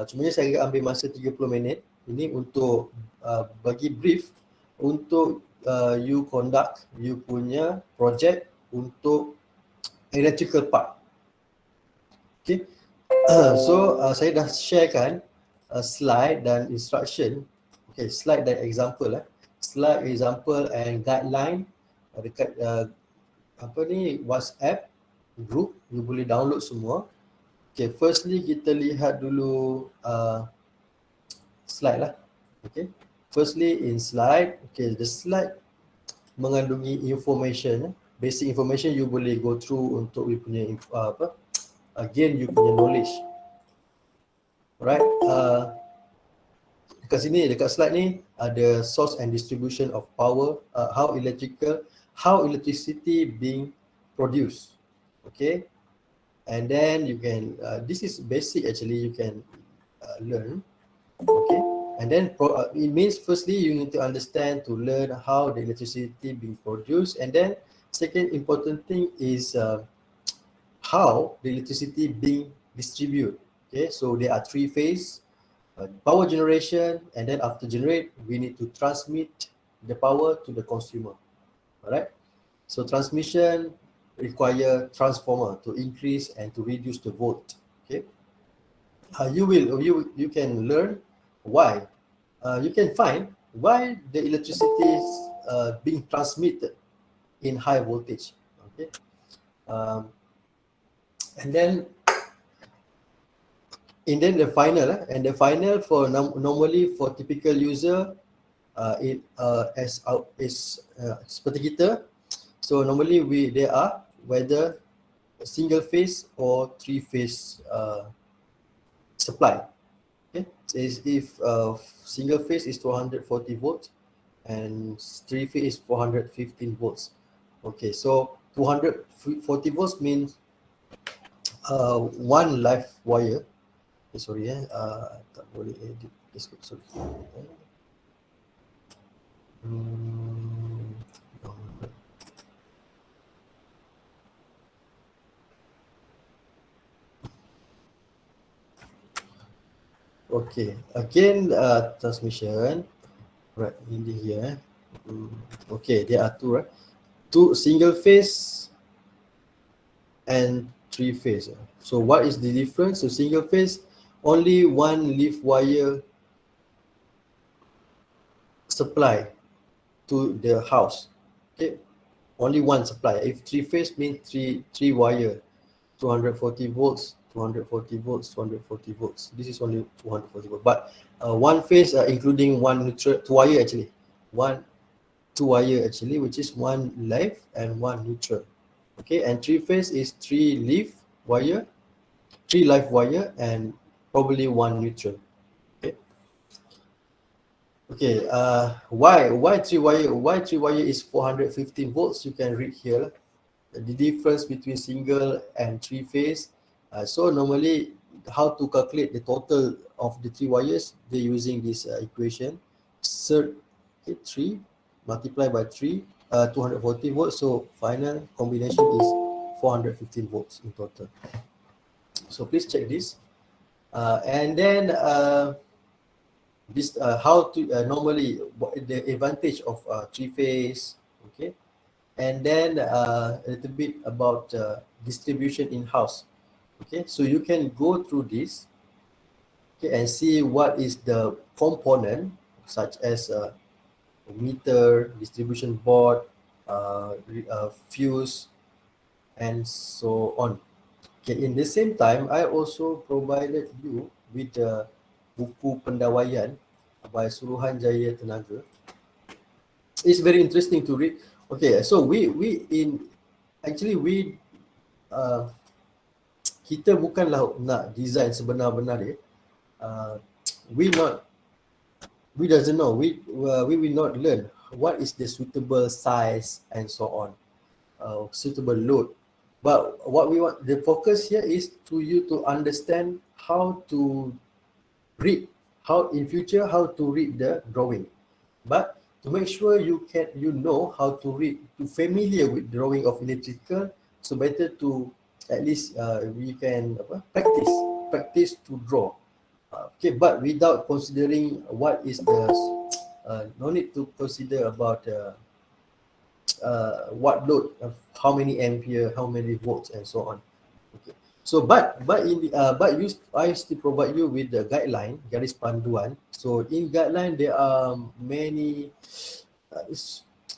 Cumanya saya ambil masa 30 minit ini untuk bagi brief untuk you conduct you punya project untuk electrical part. Okay. So saya dah sharekan slide dan instruction. Okay, slide dan example slide, example and guideline dekat WhatsApp group, you boleh download semua. Okay, firstly kita lihat dulu slide lah. Okay, firstly in slide, okay, the slide mengandungi information, basic information you boleh go through untuk you punya again you punya knowledge. Alright, dekat sini, dekat slide ni ada source and distribution of power, how electricity being produced. Okay, and then you can this is basic actually, you can learn. Okay, and then it means firstly you need to understand to learn how the electricity being produced, and then second important thing is how the electricity being distributed. Okay, so there are three phases, power generation, and then after generate we need to transmit the power to the consumer. All right, so transmission require transformer to increase and to reduce the volt. Okay, you can learn why you can find why the electricity is being transmitted in high voltage. Okay, and then the final for normally for typical user it is seperti kita. So normally they are whether single phase or three phase supply. Okay, so if single phase is 240 volts and three phase is 415 volts. Okay, so 240 volts means one live wire. Sorry tak boleh edit sorry. Okay, again transmission, right, in here. Okay, there are two, right? Two single phase and three phase. So what is the difference? So single phase, only one leaf wire supply to the house. Okay, only one supply. If three phase means three wire, 240 volts, 240 volts, 240 volts. This is only 240 volts. But one phase including one neutral, two wire actually, two wire actually, which is one live and one neutral. Okay, and three phase is three live wire, three live wire, and probably one neutral. Okay. Okay. Why three wire? Why three wire is 415 volts? You can read here the difference between single and three phase. So normally, how to calculate the total of the three wires? They're using this equation. Okay, 3 multiplied by 3, 240 volts. So final combination is 415 volts in total. So please check this. And then this how to normally the advantage of three phase. Okay, and then a little bit about distribution in house. Okay, so you can go through this, okay, and see what is the component such as meter, distribution board, fuse, and so on. Okay, in the same time, I also provided you with the buku pendawaian by Suruhanjaya Tenaga. It's very interesting to read. Okay, so we kita bukanlah nak design sebenar-benar dia. We doesn't know. We will not learn what is the suitable size and so on, suitable load. But what we want, the focus here is to you to understand how to read, how in future how to read the drawing. But to make sure you know how to read, to familiar with drawing of electrical, so better to at least we can practice. practice to draw. Okay, but without considering what is the no need to consider about what load, how many ampere, how many volts, and so on. Okay. So, I still provide you with the guideline, garis panduan. So in guideline there are many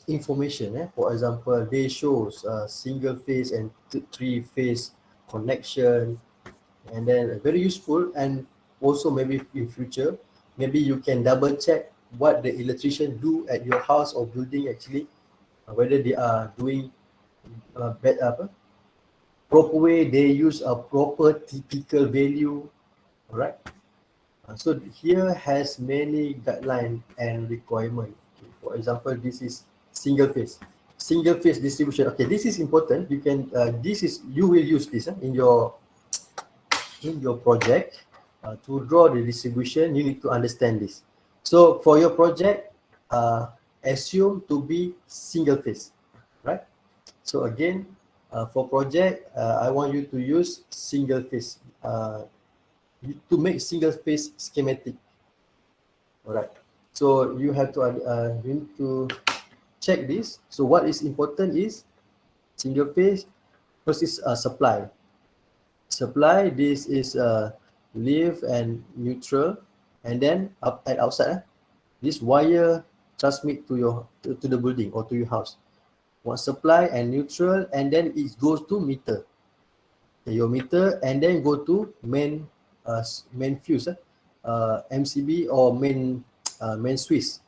information. For example, they shows single phase and three phase connection, and then very useful. And also maybe in future, maybe you can double check what the electrician do at your house or building actually, whether they are doing proper way, they use a proper typical value. All right. So here has many guideline and requirement. Okay, for example, this is single phase distribution. Okay, this is important. You can you will use this in your project to draw the distribution. You need to understand this. So for your project, assume to be single phase, right? So again, for project, I want you to use single phase to make single phase schematic. All right. So you have to you need to check this. So what is important is single phase. First is supply. Supply. This is leaf and neutral, and then up at outside, this wire transmit to your to the building or to your house. One supply and neutral, and then it goes to meter. Your meter, and then go to main fuse, MCB or main switch,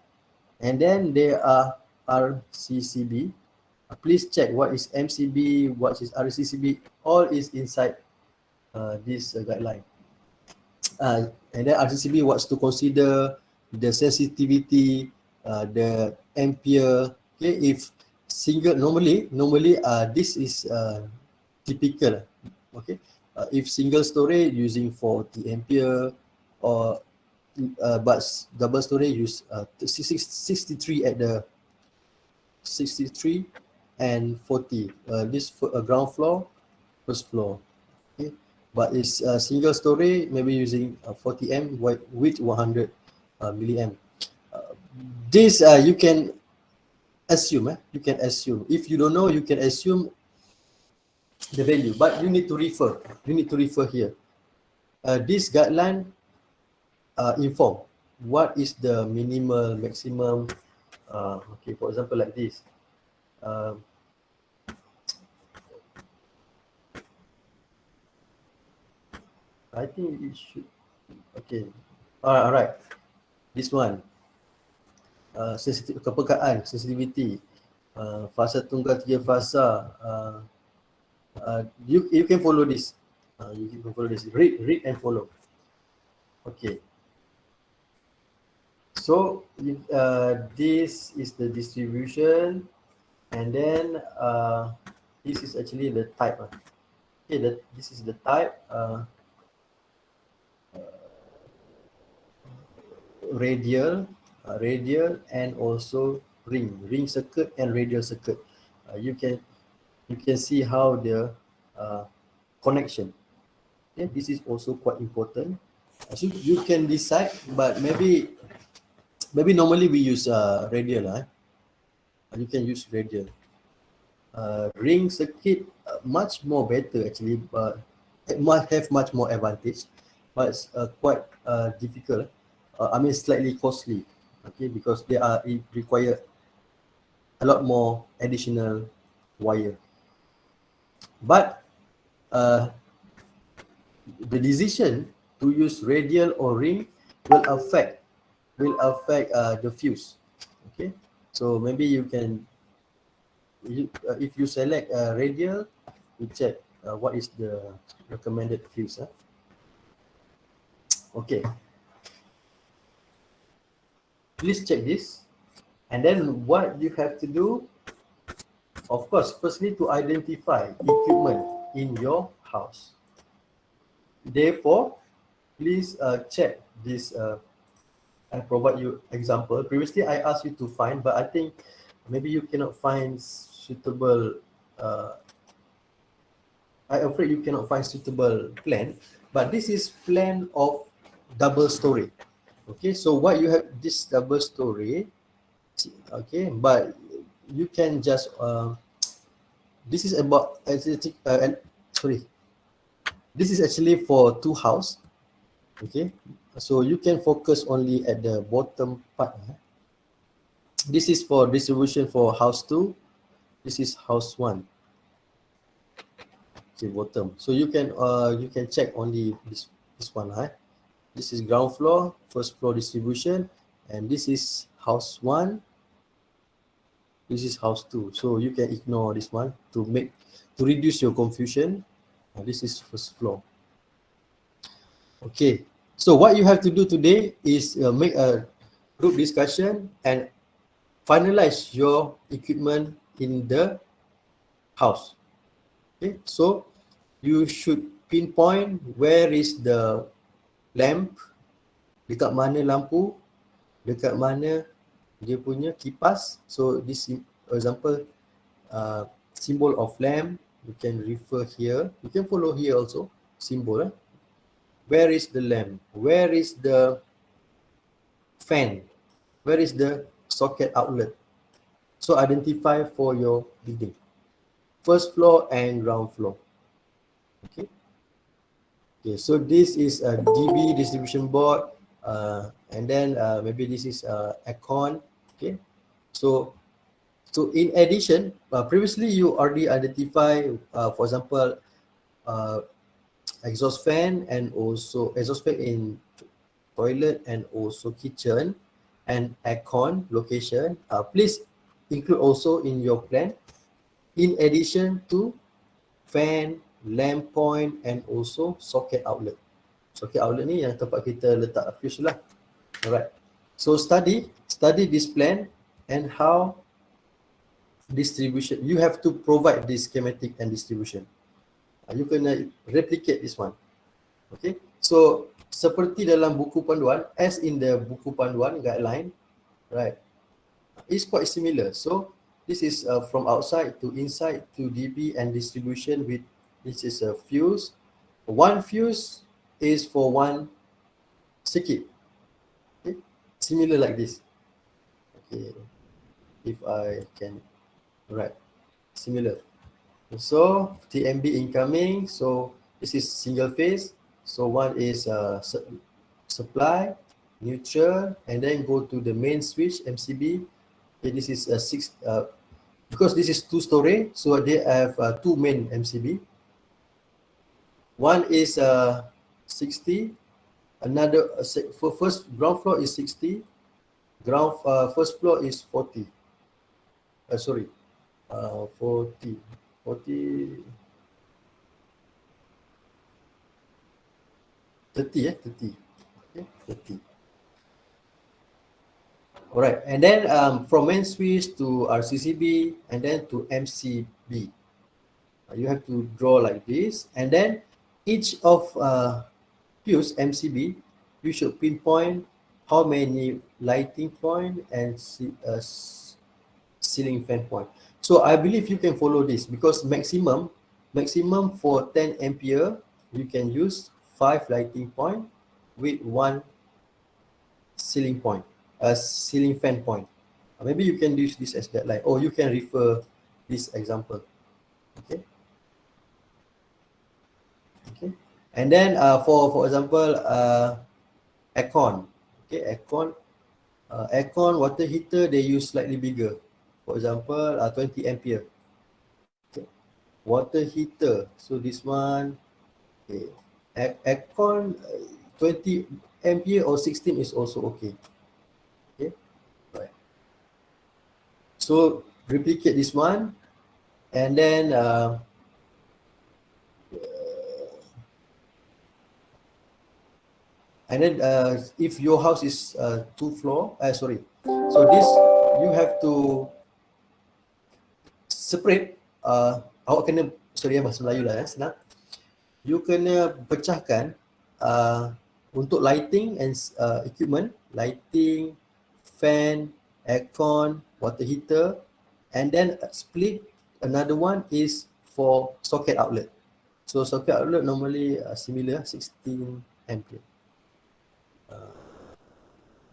and then there are RCCB. Please check what is MCB, what is RCCB. All is inside this guideline. And then RCCB, what's to consider, the sensitivity, the ampere. Okay, if single, normally this is typical. Okay, if single story using 40 ampere, or but double story use 63 at the 63 and 40. This ground floor, first floor. Okay, but it's single story, maybe using 40 m with 100 milliamp. This you can assume. You can assume. If you don't know, you can assume the value, but you need to refer. You need to refer here. This guideline inform what is the minimal, maximum. Okay, for example, like this. I think it should. Okay. All right. This one. Kepekaan, sensitivity. Fasa tunggal 3 fasa. You can follow this. You can follow this. Read and follow. Okay. So this is the distribution, and then this is actually the type. Okay, this is the type. Radial, and also ring circuit and radial circuit. You can see how the connection. Okay, this is also quite important. So you can decide, but maybe normally we use radial. You can use radial. Ring circuit much more better actually, but it might have much more advantage, but it's quite difficult. I mean slightly costly. Okay, because it require a lot more additional wire. But the decision to use radial or ring will affect the fuse. Okay, so maybe you can, if you select radial, you check what is the recommended fuse. Okay, please check this. And then what you have to do, of course, firstly to identify equipment in your house. Therefore, please check this. I provide you example. Previously, I asked you to find, but I think maybe you cannot find suitable. I'm afraid you cannot find suitable plan. but this is plan of double story. Okay, so what you have this double story, okay, but you can just this is about sorry, this is actually for two house. Okay, so you can focus only at the bottom part. This is for distribution for house 2, this is house 1. Okay, bottom, so you can check only this one. This is ground floor, first floor distribution, and this is house 1, this is house 2. So you can ignore this one to reduce your confusion. This is first floor. Okay, so what you have to do today is make a group discussion and finalize your equipment in the house. Okay, so you should pinpoint where is the lamp, dekat mana lampu, dekat mana dia punya kipas. So this, for example, symbol of lamp, you can refer here, you can follow here also, symbol. Where is the lamp, where is the fan, where is the socket outlet? So identify for your building, first floor and ground floor. Okay. Okay, so this is a DB distribution board, and then maybe this is aircon. Okay, so in addition, previously you already identify, for example, exhaust fan and also exhaust fan in toilet and also kitchen, and aircon location. Please include also in your plan, in addition to fan, lamp point, and also socket outlet. Socket outlet ni yang tempat kita letak fuse lah. Alright. So study this plan and how distribution. You have to provide this schematic and distribution. You can replicate this one. Okay. So seperti dalam buku panduan, as in the buku panduan guideline, right? It's quite similar. So this is from outside to inside to DB and distribution with, this is a fuse. One fuse is for one circuit. Okay. Similar like this. Okay. If I can, right. Similar. So TMB incoming. So this is single phase. So one is supply, neutral, and then go to the main switch MCB. Okay, this is a because this is 2 story, so they have 2 main MCB. One is 60, another for first ground floor is 60, first floor is 40. 40. 30. Okay, 30. All right, and then from main switch to RCCB and then to MCB, you have to draw like this, and then each of fuse MCB, you should pinpoint how many lighting point and ceiling fan point. So I believe you can follow this, because maximum for 10 ampere, you can use 5 lighting point with 1 ceiling point, ceiling fan point. Maybe you can use this as guideline, or you can refer this example. Okay. Okay. And then for example, aircon. Okay, aircon water heater, they use slightly bigger. For example, 20 ampere. Okay. Water heater. So this one. Okay. Aircon 20 ampere or 16 is also okay. Okay. Right. So replicate this one, and then if your house is 2 floor, so this you have to separate. Awak kena, bahasa Melayu lah senang. You kena pecahkan untuk lighting and equipment, lighting, fan, aircon, water heater, and then split. Another one is for socket outlet. So socket outlet normally similar 16 ampere.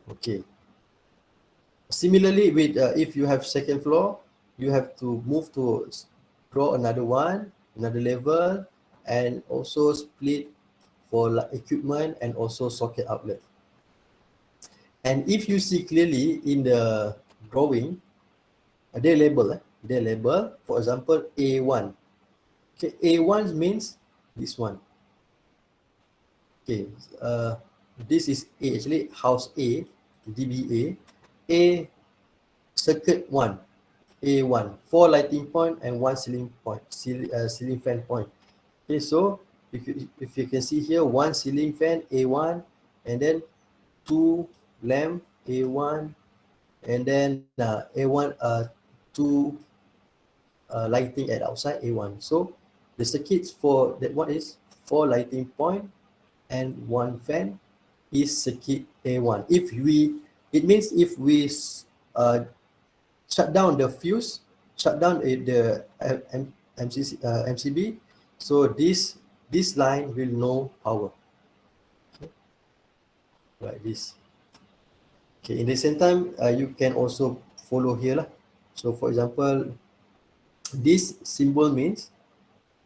Okay. Similarly, with if you have second floor, you have to move to draw another one, another level, and also split for equipment and also socket outlet. And if you see clearly in the drawing, they label. They label. For example, A1. Okay, A1 means this one. Okay, this is A, actually house A, DBA. A circuit 1, A1, 4 lighting point and 1 ceiling point, ceiling fan point. Okay, so if you can see here, 1 ceiling fan A1, and then 2 lamp A1, and then A1 2 lighting at outside A1. So the circuits for that one is 4 lighting point and 1 fan is circuit A1. It means if we shut down the fuse, shut down the MCB, so this line will no power. Okay. Like this. Okay, in the same time, you can also follow here lah. So for example, this symbol means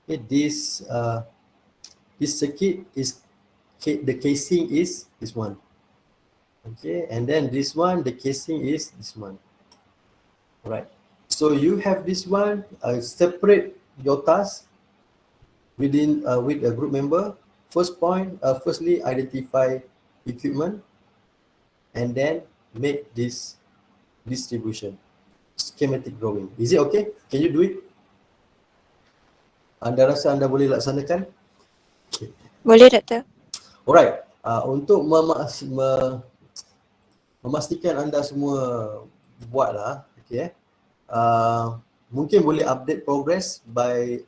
this circuit is the casing is this one. Okay, and then this one, the casing is this one. Right. So you have this one, separate your task within with a group member. First point, firstly identify equipment, and then make this distribution schematic drawing. Is it okay? Can you do it? Anda rasa anda boleh laksanakan? Okay. Boleh, Doktor. Alright. Untuk memastikan anda semua buatlah, okay. Mungkin boleh update progress by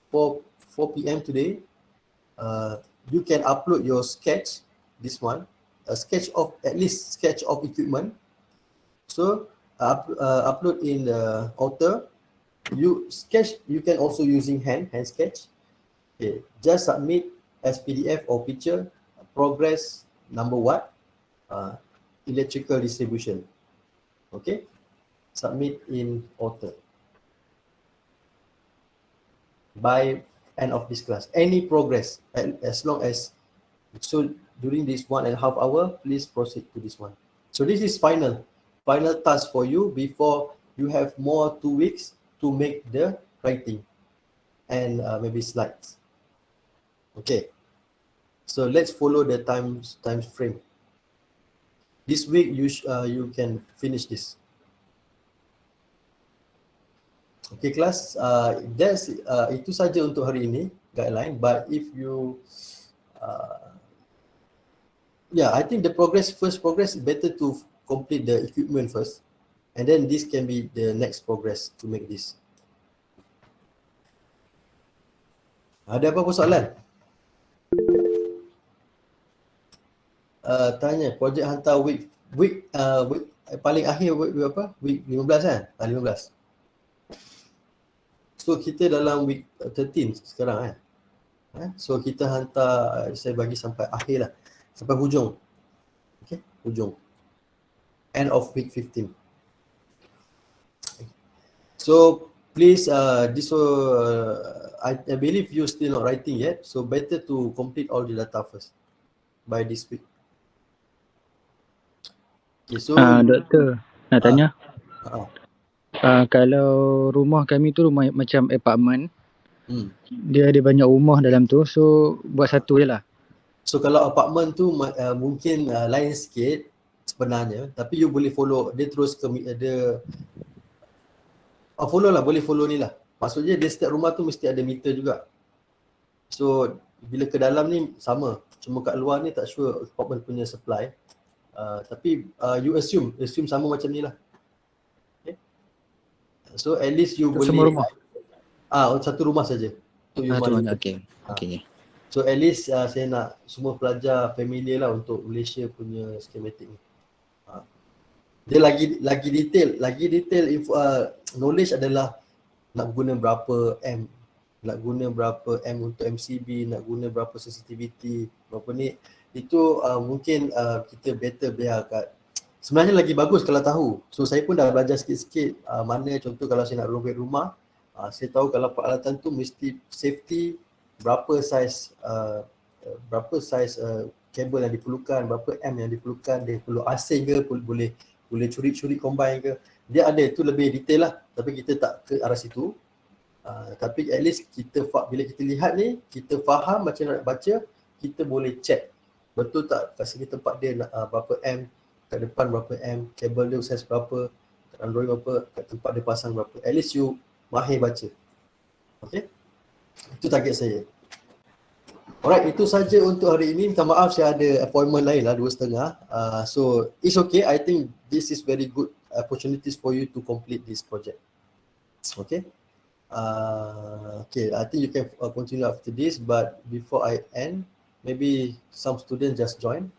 4 PM today. You can upload your sketch, this one, a sketch of at least sketch of equipment. So upload in the author. You can also using hand sketch. Okay, just submit as PDF or picture progress number what, electrical distribution. Okay, submit in author by end of this class. Any progress, as long as, so during this 1.5 hour, please proceed to this one. So this is final task for you before you have more 2 weeks to make the writing and maybe slides. Okay, so let's follow the time frame. This week you can finish this. Okay, class, itu saja untuk hari ini guideline. But if you I think the first progress is better to complete the equipment first, and then this can be the next progress to make this. Ada apa-apa soalan? Tanya, projek hantar week paling akhir week apa? Week 15 kan? 15. So kita dalam week 13 sekarang kan? So kita hantar, saya bagi sampai akhir lah, sampai hujung. Okay, hujung. End of week 15. So please, I believe you still not writing yet, so better to complete all the data first by this week. Okay, so Doktor, nak tanya. Kalau rumah kami tu rumah macam apartment, dia ada banyak rumah dalam tu, so buat satu je lah. So kalau apartment tu mungkin lain sikit sebenarnya, tapi you boleh follow, dia terus ke dia follow lah, boleh follow ni lah. Maksudnya dia setiap rumah tu mesti ada meter juga. So bila ke dalam ni sama, cuma kat luar ni tak sure apartment punya supply. Tapi you assume sama macam ni lah. Okay. So at least you boleh semua rumah. Satu rumah saja. Okay. So at least saya nak semua pelajar familiar lah untuk Malaysia punya schematic ni. Dia lagi detail info, knowledge adalah nak guna berapa nak guna berapa M untuk MCB, nak guna berapa sensitivity, berapa ni. Itu mungkin kita better biar kat, sebenarnya lagi bagus kalau tahu. So saya pun dah belajar sikit-sikit mana contoh kalau saya nak renovate rumah, saya tahu kalau peralatan tu mesti safety, berapa size kabel yang diperlukan, berapa M yang diperlukan, dia perlu asing ke, boleh curi-curi combine ke. Dia ada, itu lebih detail lah, tapi kita tak ke arah situ. Tapi at least kita bila kita lihat ni, kita faham macam nak baca, kita boleh check betul tak kat sini tempat dia berapa M, kat depan berapa M, kabel dia size berapa, kat Android berapa, kat tempat dia pasang berapa. At least you mahir baca. Okay, itu target saya. Alright, itu saja untuk hari ini. Minta maaf saya ada appointment lain lah 2:30. So it's okay. I think this is very good opportunities for you to complete this project. Okay. Okay, I think you can continue after this, but before I end, maybe some students just join.